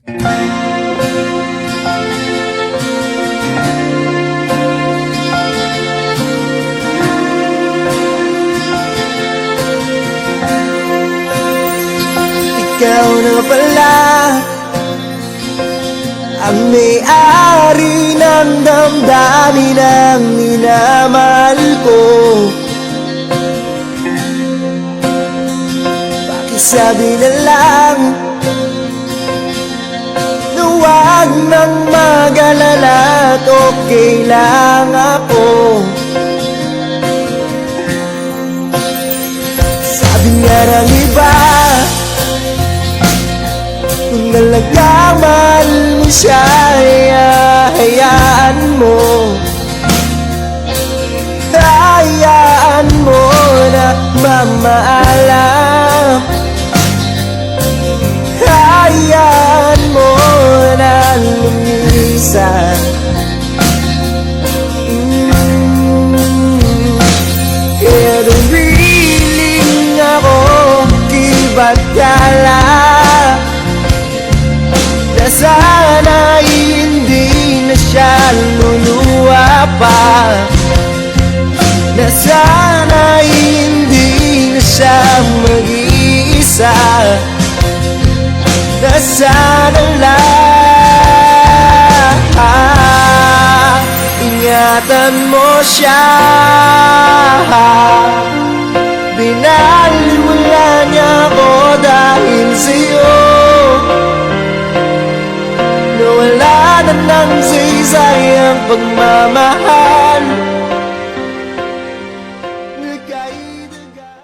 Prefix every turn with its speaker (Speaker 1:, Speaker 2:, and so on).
Speaker 1: Ikaw na pala ang may-ari ng damdamin ng minamahal ko. Pakisabi na lang na huwag nang mag-alala at okay lang ako. Sabi nga ng iba, kung talagang mahal mo siya, hayaan mo. Hayaan mo na mamaalam. Hayaan mo na lumisan. Kaya dumiling ako, kibatala na sana hindi na siya luluwa pa, na sana hindi na siya mag-iisa, na sana lang ingatan mo siya. Binaliwala niya ako dahil sa'yo, nawala na ng saysay ang pagmamahal.